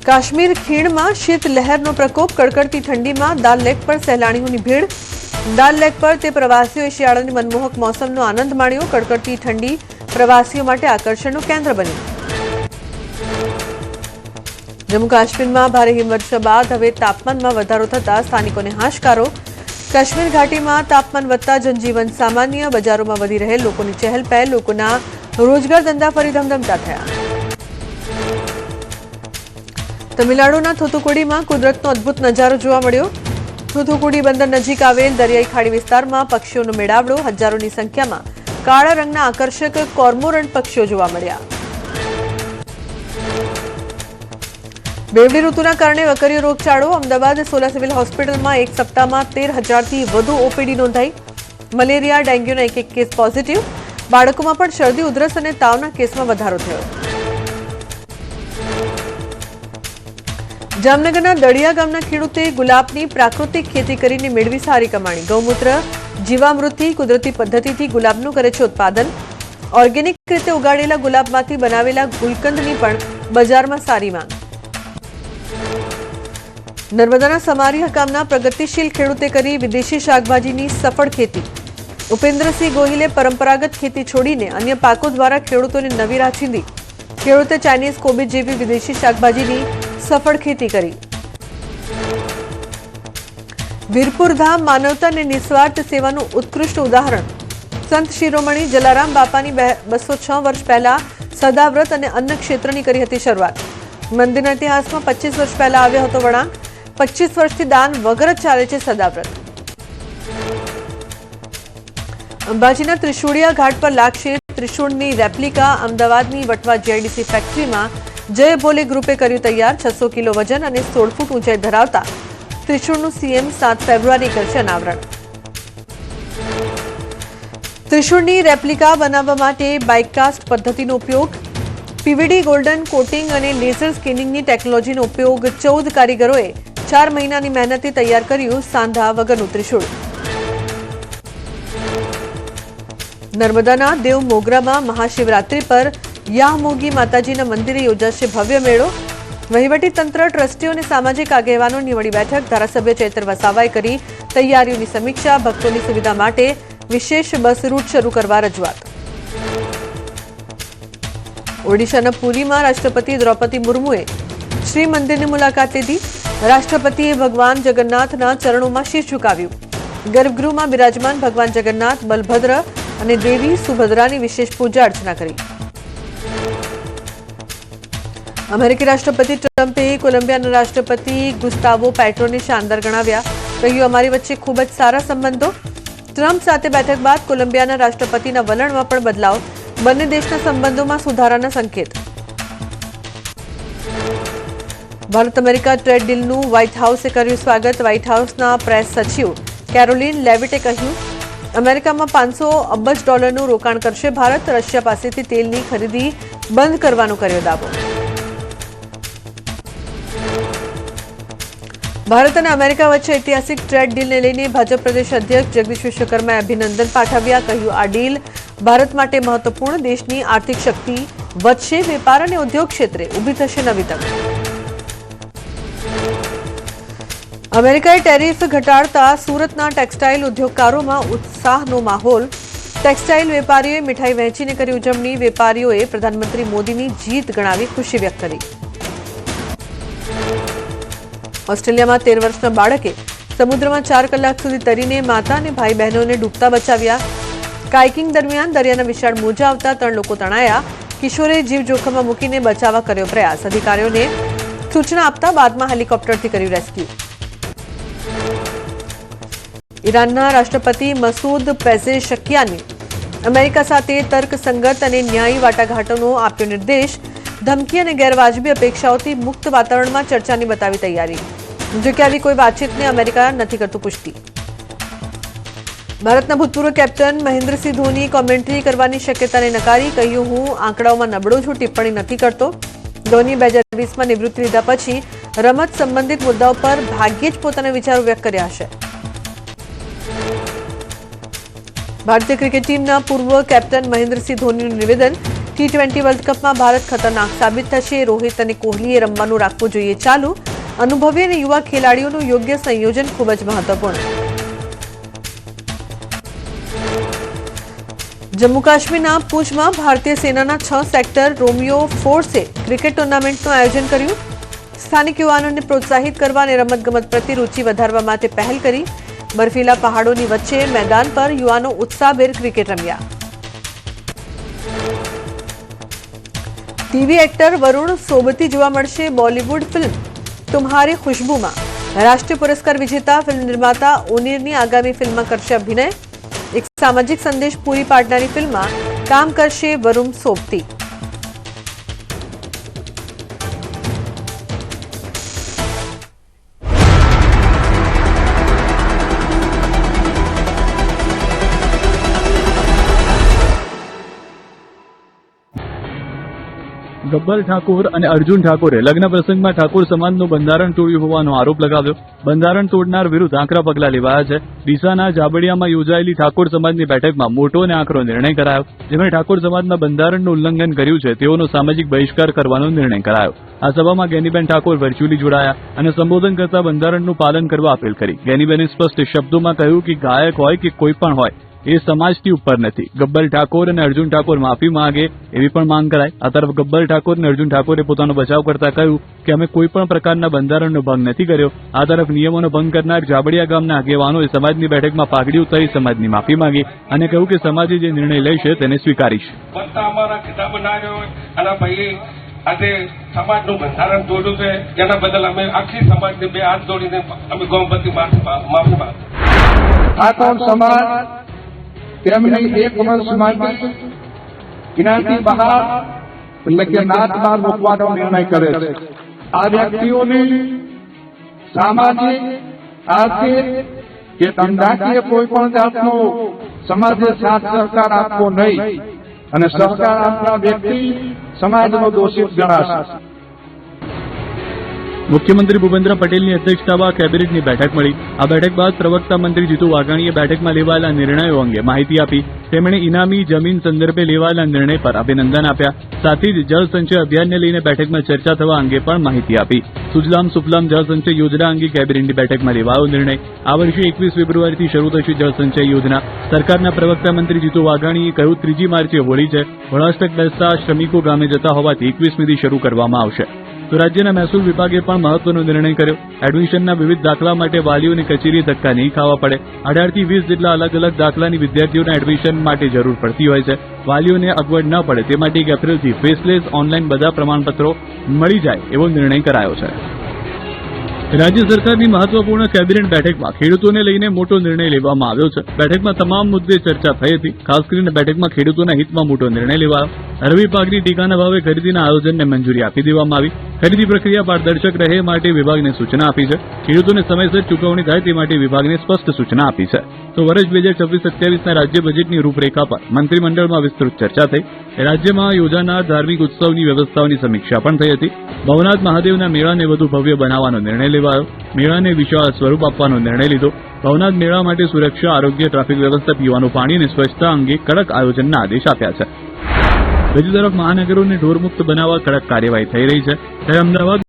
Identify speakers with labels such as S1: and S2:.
S1: કાશ્મીર ખીણમાં શીત લહેરનો પ્રકોપ, કડકડતી ઠંડીમાં દાલ લેક પર સહેલાણીઓની ભીડ। દાલ લેક પર તે પ્રવાસીઓએ શિયાળાની મનમોહક મોસમનો આનંદ માણ્યો। કડકડતી ઠંડી પ્રવાસીઓ માટે આકર્ષણનું કેન્દ્ર બની। જમ્મુ કાશ્મીરમાં ભારે હિમવર્ષા બાદ હવે તાપમાનમાં વધારો થતા સ્થાનિકોને હાશકારો। કાશ્મીર ઘાટીમાં તાપમાન વધતા જનજીવન સામાન્ય, બજારોમાં વધી રહેલ લોકોની ચહેલપહેલ, લોકોના રોજગાર ધંધા ફરી ધમધમતા થયા। તમિલનાડુના થૂથુકુડીમાં કુદરતનો અદ્ભુત નજારો જોવા મળ્યો। થૂથુકુડી બંદર નજીક આવેલ દરિયાઈ ખાડી વિસ્તારમાં પક્ષીઓનો મેળાવડો, હજારોની સંખ્યામાં કાળા રંગના આકર્ષક કોર્મોરન્ટ પક્ષીઓ જોવા મળ્યા। બેવડી ઋતુના કારણે વકર્યો રોગચાળો, અમદાવાદ સોલા સિવિલ હોસ્પિટલમાં એક સપ્તાહમાં 13,000થી વધુ ઓપીડી નોંધાઈ। મલેરિયા, ડેન્ગ્યુના એક કેસ પોઝિટિવ, બાળકોમાં પણ શરદી, ઉધરસ અને તાવના કેસમાં વધારો થયો। જામનગરના દળિયા ગામના ખેડૂતે ગુલાબની પ્રાકૃતિક ખેતી કરીને મેળવી સારી કમાણી। ગૌમૂત્ર જીવામૃતથી કુદરતી પદ્ધતિથી ગુલાબનું કરે છે ઉત્પાદન। ઓર્ગેનિક રીતે ઉગાડેલા ગુલાબમાંથી બનાવેલા ગુલકંદની પણ બજારમાં સારી માંગ। નર્મદાના સમારિયા ગામના પ્રગતિશીલ ખેડૂતે કરી વિદેશી શાકભાજીની સફળ ખેતી। ઉપેન્દ્રસિંહ ગોહિલે પરંપરાગત ખેતી છોડીને અન્ય પાકો દ્વારા ખેડૂતોને નવી રાહ ચીંધી। ખેડૂતે ચાઇનીઝ કોબીજ જેવી વિદેશી શાકભાજીની સફળ ખેતી કરી। વીરપુર ધામ માનવતા અને નિસ્વાર્થ સેવાનું ઉત્કૃષ્ટ ઉદાહરણ। સંત શિરોમણી જલારામ બાપાની 206 વર્ષ પહેલા સદાવ્રત અને અન્ન ક્ષેત્રની કરી હતી શરૂઆત। મંદિરના ઇતિહાસમાં 25 વર્ષ પહેલા આવ્યો હતો વળાંક। 25 વર્ષથી દાન વગર જ ચાલે છે સદાવ્રત। અંબાજીના ત્રિશુળિયા ઘાટ પર લાગશે ત્રિશુળની રેપ્લિકા। અમદાવાદની વટવા જીઆઈડીસી ફેક્ટરીમાં જય ભોલે ગ્રુપે કર્યું તૈયાર। 600 કિલો વજન અને 16 ફૂટ ઊંચાઈ ધરાવતા ત્રિશુળનું સીએમ 7 ફેબ્રુઆરી કરશે અનાવરણ। ત્રિશુળની રેપ્લિકા બનાવવા માટે બાઇકકાસ્ટ પદ્ધતિનો ઉપયોગ, પીવીડી ગોલ્ડન કોટિંગ અને લેઝર સ્કેનિંગની ટેકનોલોજીનો ઉપયોગ 14 કારીગરોએ 4 મહિનાની મહેનતે તૈયાર કર્યું સાંધા વગરનું ત્રિશુળ। નર્મદાના દેવ મોગરામાં મહાશિવરાત્રી પર યામોગી માતાજીના મંદિરે યોજાશે ભવ્ય મેળો। વહીવટી તંત્ર, ટ્રસ્ટીઓ અને સામાજિક આગેવાનોની વડી બેઠક। ધારાસભ્ય ચૈતર વસાવાએ કરી તૈયારીઓની સમીક્ષા। ભક્તોની સુવિધા માટે વિશેષ બસ રૂટ શરૂ કરવા રજૂઆત। ઓડિશાના પુરીમાં રાષ્ટ્રપતિ દ્રૌપદી મુર્મુએ શ્રી મંદિરની મુલાકાત લીધી। રાષ્ટ્રપતિએ ભગવાન જગન્નાથના ચરણોમાં શીશ ઝુકાવ્યું। ગર્ભગૃહમાં બિરાજમાન ભગવાન જગન્નાથ, બલભદ્ર અને દેવી સુભદ્રાની વિશેષ પૂજા અર્ચના કરી। અમેરિકી રાષ્ટ્રપતિ ટ્રમ્પે કોલંબિયાના રાષ્ટ્રપતિ ગુસ્તાવો પેટ્રોને શાનદાર ગણાવ્યા। કહ્યું, અમારી વચ્ચે ખૂબ જ સારા સંબંધો। ટ્રમ્પ સાથે બેઠક બાદ કોલંબિયાના રાષ્ટ્રપતિના વલણમાં પણ બદલાવ, બંને દેશના સંબંધોમાં સુધારાના સંકેત। ભારત અમેરિકા ટ્રેડ ડીલનું વ્હાઇટ હાઉસે કર્યું સ્વાગત। વ્હાઇટ હાઉસના પ્રેસ સચિવ કેરોલિન લેવિટે કહ્યું, અમેરિકામાં $500 અબજ રોકાણ કરશે ભારત। રશિયા પાસેથી તેલની ખરીદી બંધ કરવાનો કર્યો દાવો। ભારત અને અમેરિકા વચ્ચે ઐતિહાસિક ટ્રેડ ડીલને લઈને ભાજપ પ્રદેશ અધ્યક્ષ જગદીશ વિશ્વકર્માએ અભિનંદન પાઠવ્યા। કહ્યું, આ ડીલ ભારત માટે મહત્વપૂર્ણ, દેશની આર્થિક શક્તિ વધશે, વેપાર અને ઉદ્યોગ ક્ષેત્રે ઊભી થશે નવી તક। અમેરિકાએ ટેરિફ ઘટાડતા સુરતના ટેક્સટાઇલ ઉદ્યોગકારોમાં ઉત્સાહનો માહોલ। ટેક્સટાઇલ વેપારીઓએ મીઠાઈ વહેંચીને કરી ઉજવણી। વેપારીઓએ પ્રધાનમંત્રી મોદીની જીત ગણાવી ખુશી વ્યક્ત કરી। ઓસ્ટ્રેલિયામાં 13 વર્ષના બાળકે સમુદ્રમાં 4 કલાક સુધી તરીને માતા અને ભાઈ બહેનોને ડૂબતા બચાવ્યા। કાયકિંગ દરમિયાન દરિયાના વિશાળ મોજા આવતા 3 લોકો તણાયા। કિશોરે જીવ જોખમમાં મૂકીને બચાવવા કર્યો પ્રયાસ। અધિકારીઓને સૂચના આપતા બાદમાં હેલિકોપ્ટરથી કર્યું રેસ્ક્યુ। ઈરાનના રાષ્ટ્રપતિ મસૂદ પેઝેશકિયાને અમેરિકા સાથે તર્કસંગત અને ન્યાયી વાટાઘાટોનો આપ્યો નિર્દેશ। ધમકી અને ગેરવાજબી અપેક્ષાઓથી મુક્ત વાતાવરણમાં ચર્ચાની બતાવી તૈયારી। જો કે આવી કોઈ વાતચીતને અમેરિકા નથી કરતું પુષ્ટિ। ભારતના ભૂતપૂર્વ કેપ્ટન મહેન્દ્રસિંહ ધોની કોમેન્ટ્રી કરવાની શક્યતાને નકારી। કહ્યું, હું આંકડાઓમાં નબળો છું, ટિપ્પણી નથી કરતો। ધોની 2020માં નિવૃત્તિ લીધા પછી રમત સંબંધિત મુદ્દાઓ પર ભાગ્યે જ પોતાના વિચારો વ્યક્ત કર્યા હશે। ભારતીય ક્રિકેટ ટીમના પૂર્વ કેપ્ટન મહેન્દ્રસિંહ ધોનીનું નિવેદન। T20 વર્લ્ડ કપમાં ભારત ખતરનાક સાબિત થશે. રોહિત અને કોહલીએ રમવાનું રાખવું જોઈએ ચાલુ. અનુભવી અને યુવા ખેલાડીઓનું યોગ્ય સંયોજન ખૂબ જ મહત્વપૂર્ણ. જમ્મુ કાશ્મીરના પૂંછમાં ભારતીય સેનાના 6 સેક્ટર રોમિયો ફોર્સે ક્રિકેટ ટુર્નામેન્ટનું આયોજન કર્યું. સ્થાનિક યુવાનોને પ્રોત્સાહિત કરવા અને રમતગમત પ્રત્યે રુચિ વધારવા માટે પહેલ કરી. બર્ફીલા પહાડોની વચ્ચે મેદાન પર યુવાનો ઉત્સાહભેર ક્રિકેટ રમ્યા. ટીવી એક્ટર વરુણ સોબતી જોવા મળશે બોલિવૂડ ફિલ્મ તુમ્હારી ખુશ્બુમાં. રાષ્ટ્રીય પુરસ્કાર વિજેતા ફિલ્મ નિર્માતા ઓનીરની આગામી ફિલ્મમાં કરશે અભિનય. એક સામાજિક સંદેશ પૂરી પાડનારી ફિલ્મમાં કામ કરશે વરુણ સોબતી.
S2: ગબ્બર ઠાકોર અને અર્જુન ઠાકોરે લગ્ન પ્રસંગમાં ઠાકોર સમાજનું બંધારણ તોડ્યું હોવાનો આરોપ લગાવ્યો. બંધારણ તોડનાર વિરુદ્ધ આકરા પગલાં લેવાયા છે. ડીસાના જાબડિયામાં યોજાયેલી ઠાકોર સમાજની બેઠકમાં મોટો અને આકરો નિર્ણય કરાયો. જેમણે ઠાકોર સમાજના બંધારણનું ઉલ્લંઘન કર્યું છે તેઓનો સામાજિક બહિષ્કાર કરવાનો નિર્ણય કરાયો. આ સભામાં ગેનીબેન ઠાકોર વર્ચ્યુઅલી જોડાયા અને સંબોધન કરતા બંધારણનું પાલન કરવા અપીલ કરી. ગેનીબેને સ્પષ્ટ શબ્દોમાં કહ્યું કે ગાયક હોય કે કોઈ પણ હોય એ સમાજથી ઉપર નથી. ગબ્બર ઠાકોર અને અર્જુન ઠાકોર માફી માંગે એવી પણ માંગ કરાઈ. આ તરફ ગબ્બર ઠાકોર અને અર્જુન ઠાકોરે પોતાનો બચાવ કરતા કહ્યું કે અમે કોઈ પણ પ્રકારના બંધારણનો ભંગ નથી કર્યો. આ તરફ નિયમોનો ભંગ કરનાર જાબડિયા ગામના આગેવાનોએ સમાજની બેઠકમાં પાઘડી ઉતારી સમાજની માફી માંગી અને કહ્યું કે સમાજે જે નિર્ણય લેશે તેને સ્વીકારીશ.
S3: આજે સમાજનું બંધારણ તોડ્યું છે જેના બદલ અમે આખી સમાજને 2 હાથ જોડીને અમે ગૌપતિ માફી માંગીએ.
S4: ઠાકોર સમાજ તેમની 1 વર્ષ માટે જ્ઞાતિ બહાર એટલે કે નાત બહાર મૂકવાનો નિર્ણય કરે છે. આ વ્યક્તિઓની સામાજિક આર્થિક કે ધંધાકીય કોઈ પણ જાતનો સમાજે સાથ સહકાર આપવો નહીં અને સહકાર આપનાર વ્યક્તિ સમાજનો દોષિત ગણાશે.
S2: મુખ્યમંત્રી ભૂપેન્દ્ર પટેલની અધ્યક્ષતામાં કેબિનેટની બેઠક મળી. આ બેઠક બાદ પ્રવક્તા મંત્રી જીતુ વાઘાણીએ બેઠકમાં લેવાયેલા નિર્ણયો અંગે માહિતી આપી. તેમણે ઇનામી જમીન સંદર્ભે લેવાયેલા નિર્ણય પર અભિનંદન આપ્યા. સાથે જ જળ સંચય અભિયાનને લઈને બેઠકમાં ચર્ચા થવા અંગે પણ માહિતી આપી. સુજલામ સુફલામ જળ સંચય યોજના અંગે કેબિનેટની બેઠકમાં લેવાયો નિર્ણય. આ વર્ષે 21 ફેબ્રુઆરીથી શરૂ થશે જળ સંચય યોજના. સરકારના પ્રવક્તા મંત્રી જીતુ વાઘાણીએ કહ્યું 3જી માર્ચે હોળી છે. હોળાષ્ટક બેસતા શ્રમિકો ગામે જતા હોવાથી 21મીથી શરૂ કરવામાં આવશે. તો રાજ્યના મહેસૂલ વિભાગે પણ મહત્વનો નિર્ણય કર્યો. એડમિશનના વિવિધ દાખલા માટે વાલીઓને કચેરીએ ધક્કા નહીં ખાવા પડે. 18 થી 20 જેટલા અલગ અલગ દાખલાની વિદ્યાર્થીઓના એડમિશન માટે જરૂર પડતી હોય છે. વાલીઓને અગવડ ન પડે તે માટે 1 એપ્રિલથી ફેસલેસ ઓનલાઈન બધા પ્રમાણપત્રો મળી જાય એવો નિર્ણય કરાયો છે. રાજ્ય સરકારની મહત્વપૂર્ણ કેબિનેટ બેઠકમાં ખેડૂતોને લઈને મોટો નિર્ણય લેવામાં આવ્યો છે. બેઠકમાં તમામ મુદ્દે ચર્ચા થઈ હતી. ખાસ કરીને બેઠકમાં ખેડૂતોના હિતમાં મોટો નિર્ણય લેવાયો. રવિ પાકની ટેકાના ભાવે ખરીદીના આયોજનને મંજૂરી આપી દેવામાં આવી. ખરીદી પ્રક્રિયા પારદર્શક રહે માટે વિભાગને સૂચના આપી છે. ખેડૂતોને સમયસર ચૂકવણી થાય તે માટે વિભાગને સ્પષ્ટ સૂચના આપી છે. તો વર્ષ 2026-27ના રાજ્ય બજેટની રૂપરેખા પર મંત્રીમંડળમાં વિસ્તૃત ચર્ચા થઈ. રાજ્યમાં યોજાનાર ધાર્મિક ઉત્સવની વ્યવસ્થાઓની સમીક્ષા પણ થઈ હતી. ભવનાથ મહાદેવના મેળાને વધુ ભવ્ય બનાવવાનો નિર્ણય લેવાયો. મેળાને વિશાળ સ્વરૂપ આપવાનો નિર્ણય લીધો. ભવનાથ મેળા માટે સુરક્ષા, આરોગ્ય, ટ્રાફિક વ્યવસ્થા, પીવાનું પાણી અને સ્વચ્છતા અંગે કડક આયોજનના આદેશ આપ્યા છે. બીજી તરફ મહાનગરોને ઢોરમુક્ત બનાવવા કડક કાર્યવાહી થઈ રહી છે. ત્યારે અમદાવાદ